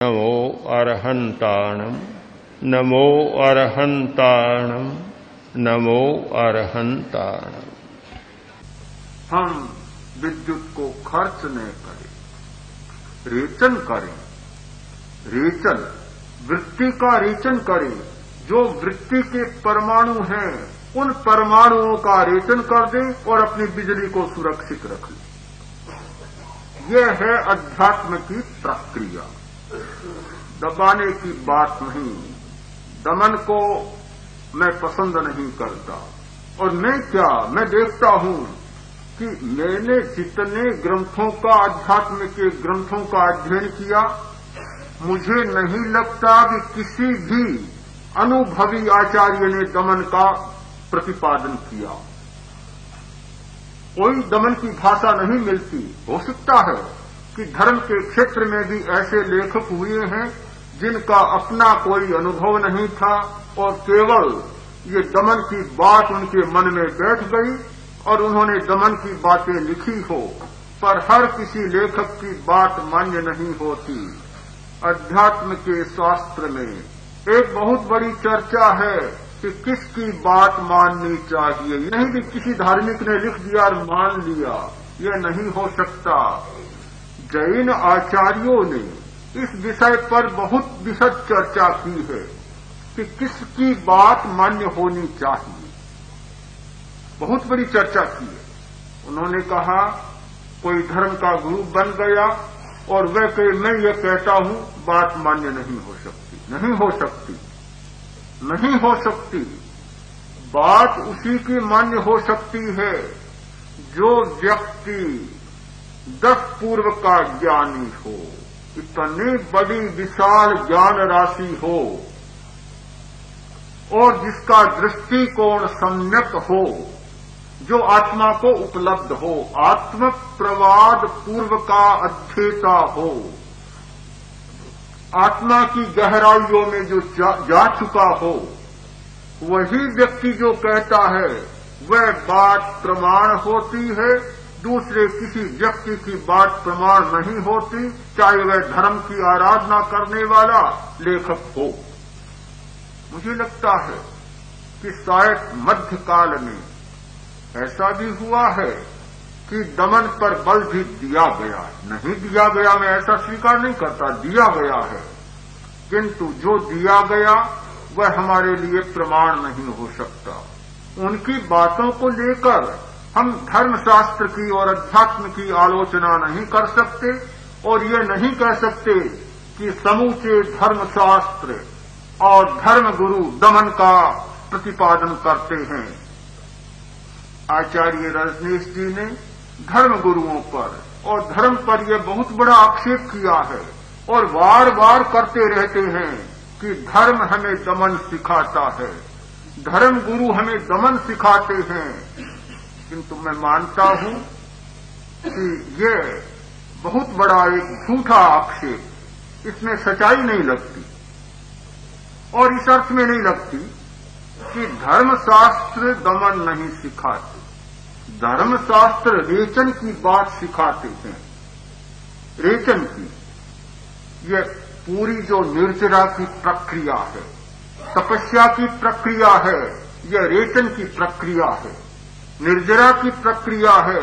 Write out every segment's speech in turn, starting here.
नमो अरहन्ताणं नमो अरहन्ताणं नमो अरहन्ताणं। हम विद्युत को खर्च न करें, रेचन करें। रेचन, वृत्ति का रेचन करें। जो वृत्ति के परमाणु हैं उन परमाणुओं का रेचन कर दें और अपनी बिजली को सुरक्षित रख लें। यह है अध्यात्म की प्रक्रिया। दबाने की बात नहीं। दमन को मैं पसंद नहीं करता। और मैं मैं देखता हूं कि मैंने जितने ग्रंथों का, अध्यात्म के ग्रंथों का अध्ययन किया, मुझे नहीं लगता कि किसी भी अनुभवी आचार्य ने दमन का प्रतिपादन किया। कोई दमन की भाषा नहीं मिलती। हो सकता है कि धर्म के क्षेत्र में भी ऐसे लेखक हुए हैं जिनका अपना कोई अनुभव नहीं था और केवल ये दमन की बात उनके मन में बैठ गई और उन्होंने दमन की बातें लिखी हो। पर हर किसी लेखक की बात मान्य नहीं होती। अध्यात्म के शास्त्र में एक बहुत बड़ी चर्चा है कि किसकी बात माननी चाहिए। नहीं कि किसी धार्मिक ने लिख दिया और मान लिया, यह नहीं हो सकता। जैन आचार्यों ने इस विषय पर बहुत विशद चर्चा की है कि किसकी बात मान्य होनी चाहिए। बहुत बड़ी चर्चा की है। उन्होंने कहा कोई धर्म का गुरु बन गया और वह कहे मैं ये कहता हूं, बात मान्य नहीं हो सकती। नहीं हो सकती, नहीं हो सकती। बात उसी की मान्य हो सकती है जो व्यक्ति 10 पूर्व का ज्ञानी हो, इतनी बड़ी विशाल ज्ञान राशि हो और जिसका दृष्टिकोण सम्यक हो, जो आत्मा को उपलब्ध हो, आत्म प्रवाद पूर्व का अध्येता हो, आत्मा की गहराइयों में जो जा चुका हो, वही व्यक्ति जो कहता है वह बात प्रमाण होती है। दूसरे किसी व्यक्ति की बात प्रमाण नहीं होती, चाहे वह धर्म की आराधना करने वाला लेखक हो। मुझे लगता है कि शायद मध्यकाल में ऐसा भी हुआ है कि दमन पर बल भी दिया गया है। नहीं दिया गया, मैं ऐसा स्वीकार नहीं करता, दिया गया है, किंतु जो दिया गया वह हमारे लिए प्रमाण नहीं हो सकता। उनकी बातों को लेकर हम धर्मशास्त्र की और अध्यात्म की आलोचना नहीं कर सकते और ये नहीं कह सकते कि समूचे धर्मशास्त्र और धर्मगुरु दमन का प्रतिपादन करते हैं। आचार्य रजनीश जी ने धर्मगुरुओं पर और धर्म पर यह बहुत बड़ा आक्षेप किया है और बार बार करते रहते हैं कि धर्म हमें दमन सिखाता है, धर्म गुरु हमें दमन सिखाते हैं। किंतु मैं मानता हूं कि यह बहुत बड़ा एक झूठा आक्षेप, इसमें सच्चाई नहीं लगती और इस अर्थ में नहीं लगती कि धर्मशास्त्र दमन नहीं सिखाते। धर्मशास्त्र रेचन की बात सिखाते हैं। रेचन की यह पूरी जो निर्जरा की प्रक्रिया है, तपस्या की प्रक्रिया है, यह रेचन की प्रक्रिया है, निर्जरा की प्रक्रिया है।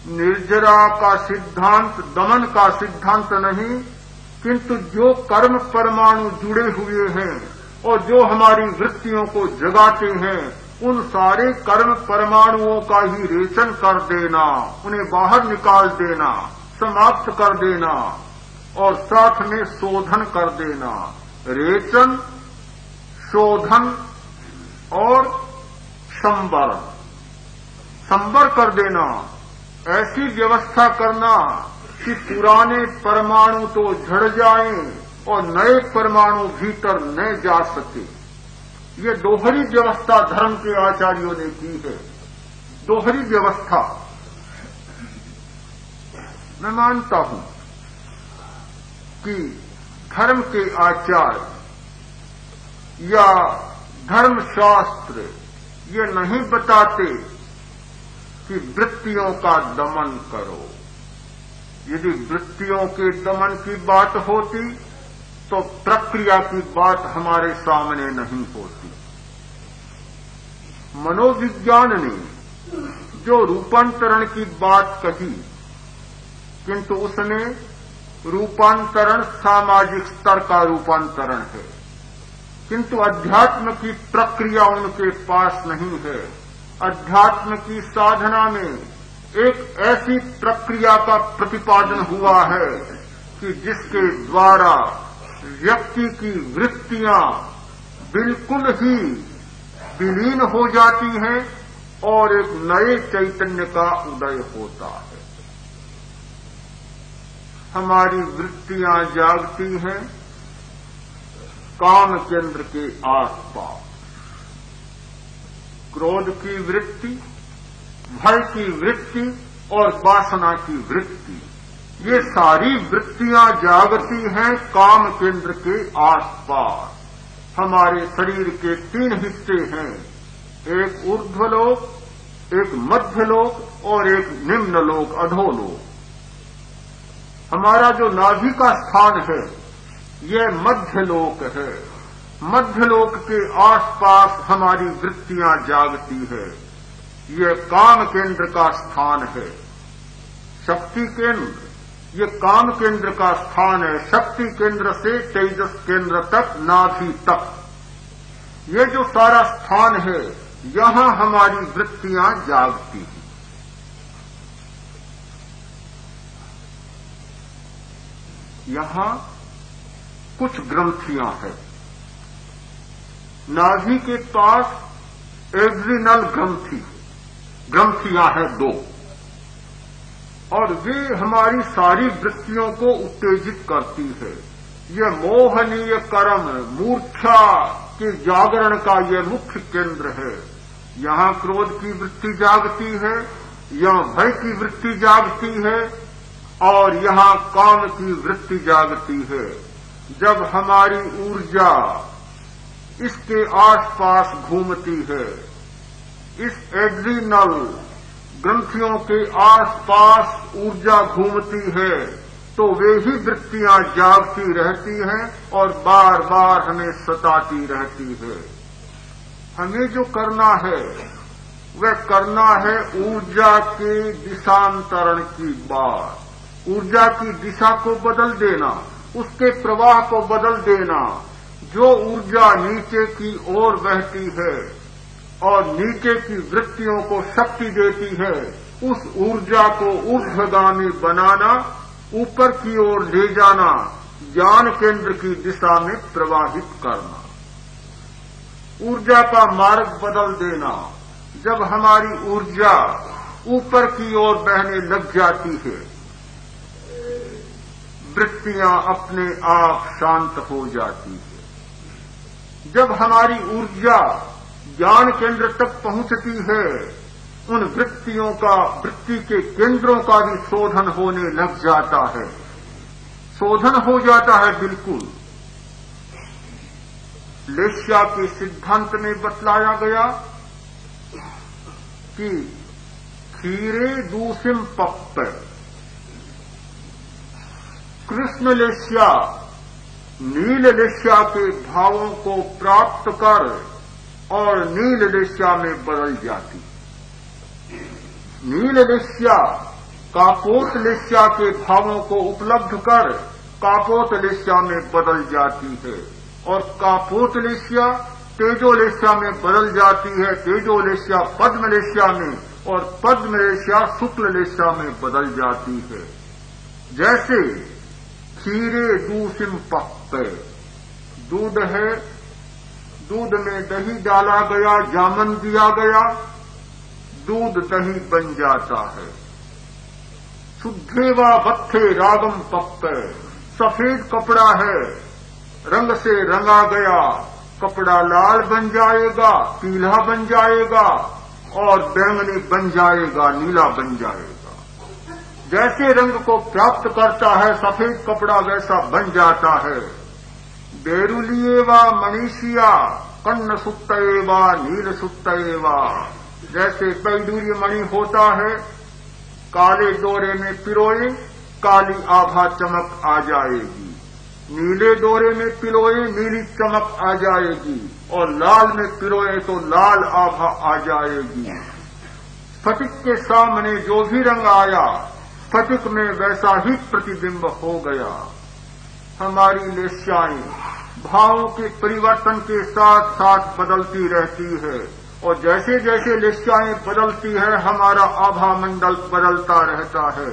निर्जरा का सिद्धांत दमन का सिद्धांत नहीं, किंतु जो कर्म परमाणु जुड़े हुए हैं और जो हमारी वृत्तियों को जगाते हैं, उन सारे कर्म परमाणुओं का ही रेचन कर देना, उन्हें बाहर निकाल देना, समाप्त कर देना और साथ में शोधन कर देना। रेचन, शोधन और संवरण, संवर कर देना। ऐसी व्यवस्था करना कि पुराने परमाणु तो झड़ जाएं और नए परमाणु भीतर न जा सके। ये दोहरी व्यवस्था धर्म के आचार्यों ने की है। दोहरी व्यवस्था मैं मानता हूं कि धर्म के आचार्य या धर्मशास्त्र ये नहीं बताते कि वृत्तियों का दमन करो। यदि वृत्तियों के दमन की बात होती तो प्रक्रिया की बात हमारे सामने नहीं होती। मनोविज्ञान ने जो रूपांतरण की बात कही, किंतु उसमें रूपांतरण सामाजिक स्तर का रूपांतरण है, किंतु अध्यात्म की प्रक्रिया उनके पास नहीं है। अध्यात्म की साधना में एक ऐसी प्रक्रिया का प्रतिपादन हुआ है कि जिसके द्वारा व्यक्ति की वृत्तियां बिल्कुल ही विलीन हो जाती हैं और एक नए चैतन्य का उदय होता है। हमारी वृत्तियां जागती हैं काम केंद्र के आसपास। क्रोध की वृत्ति, भय की वृत्ति और वासना की वृत्ति, ये सारी वृत्तियां जागती हैं काम केंद्र के आसपास। हमारे शरीर के 3 हिस्से हैं, एक ऊर्ध्वलोक, एक मध्यलोक और एक निम्नलोक अधोलोक। हमारा जो नाभि का स्थान है यह मध्यलोक है। मध्यलोक के आसपास हमारी वृत्तियां जागती है। यह काम केंद्र का स्थान है। शक्ति केंद्र, ये काम केंद्र का स्थान है। शक्ति केंद्र से तेजस केंद्र तक, नाभि तक, ये जो सारा स्थान है, यहां हमारी वृत्तियां जागती हैं। यहां कुछ ग्रंथियां हैं। नाभि के पास एड्रिनल ग्रंथियां हैं 2, और वे हमारी सारी वृत्तियों को उत्तेजित करती है। यह मोहनीय कर्म, मूर्छा के जागरण का यह मुख्य केंद्र है। यहां क्रोध की वृत्ति जागती है, यहां भय की वृत्ति जागती है और यहां काम की वृत्ति जागती है। जब हमारी ऊर्जा इसके आसपास घूमती है, इस एड्रिनल ग्रंथियों के आसपास ऊर्जा घूमती है, तो वे ही वृत्तियां जागती रहती हैं और बार बार हमें सताती रहती है। हमें जो करना है वह करना है ऊर्जा के दिशांतरण की बात। ऊर्जा की दिशा को बदल देना, उसके प्रवाह को बदल देना। जो ऊर्जा नीचे की ओर बहती है और नीचे की वृत्तियों को शक्ति देती है, उस ऊर्जा को ऊर्ध्वगामी बनाना, ऊपर की ओर ले जाना, ज्ञान केंद्र की दिशा में प्रवाहित करना, ऊर्जा का मार्ग बदल देना। जब हमारी ऊर्जा ऊपर की ओर बहने लग जाती है, वृत्तियां अपने आप शांत हो जाती है। जब हमारी ऊर्जा ज्ञान केंद्र तक पहुंचती है, उन वृत्तियों का, वृत्ति के केंद्रों का भी शोधन होने लग जाता है। शोधन हो जाता है बिल्कुल। लेस्या के सिद्धांत में बतलाया गया कि खीरे दूसिम पप्प, कृष्ण लेस्या नील लेस्या के भावों को प्राप्त कर और नील लेस्या में बदल जाती। नील लेस्या कापोत लेस्या के भावों को उपलब्ध कर कापोत लेस्या में बदल जाती है, और कापोत लेस्या तेजो लेस्या में बदल जाती है, तेजो लेस्या पद्म लेस्या में, और पद्म लेस्या शुक्ल लेस्या में बदल जाती है। जैसे खीरे दूसिम पक्के, दूध है, दूध में दही डाला गया, जामन दिया गया, दूध दही बन जाता है। शुद्धेवा बत्थे रागम पक्के, सफेद कपड़ा है, रंग से रंगा गया कपड़ा लाल बन जाएगा, पीला बन जाएगा और बैंगनी बन जाएगा, नीला बन जाएगा। जैसे रंग को प्राप्त करता है सफेद कपड़ा, वैसा बन जाता है। बेरुलिएवा मनीषिया कन्न सुत्तएवा नील सुत्तएवा, जैसे पैडूर्य मणि होता है, काले डोरे में पिरोए काली आभा चमक आ जाएगी। नीले डोरे में पिरोए नीली चमक आ जाएगी और लाल में पिरोए तो लाल आभा आ जाएगी। स्फटिक के सामने जो भी रंग आया स्फटिक में वैसा ही प्रतिबिंब हो गया। हमारी लेस्याएं भावों के परिवर्तन के साथ साथ बदलती रहती है और जैसे जैसे लेस्याएं बदलती है हमारा आभा मंडल बदलता रहता है।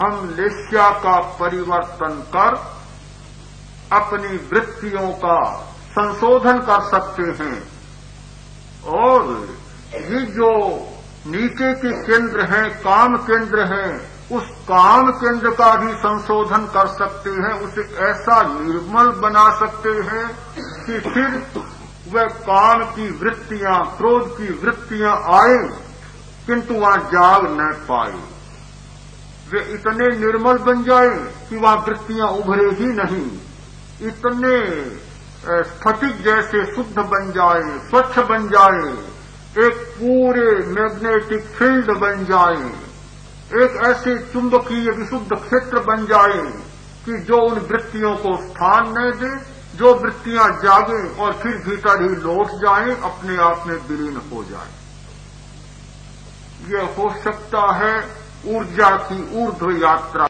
हम लेस्या का परिवर्तन कर अपनी वृत्तियों का संशोधन कर सकते हैं और ये जो नीचे के केंद्र हैं, काम केंद्र हैं, उस काम केंद्र का भी संशोधन कर सकते हैं। उसे ऐसा निर्मल बना सकते हैं कि फिर वह काम की वृत्तियां, क्रोध की वृत्तियां आए किंतु वहां जाग न पाए। वे इतने निर्मल बन जाए कि वहां वृत्तियां उभरे ही नहीं, इतने स्फटिक जैसे शुद्ध बन जाए, स्वच्छ बन जाए, एक पूरे मैग्नेटिक फील्ड बन जाए, एक ऐसे चुंबकीय विशुद्ध क्षेत्र बन जाए कि जो उन वृत्तियों को स्थान न दे, जो वृत्तियां जागे और फिर भीतर ही लौट जाएं, अपने आप में विलीन हो जाए। यह हो सकता है ऊर्जा की ऊर्ध्व यात्रा।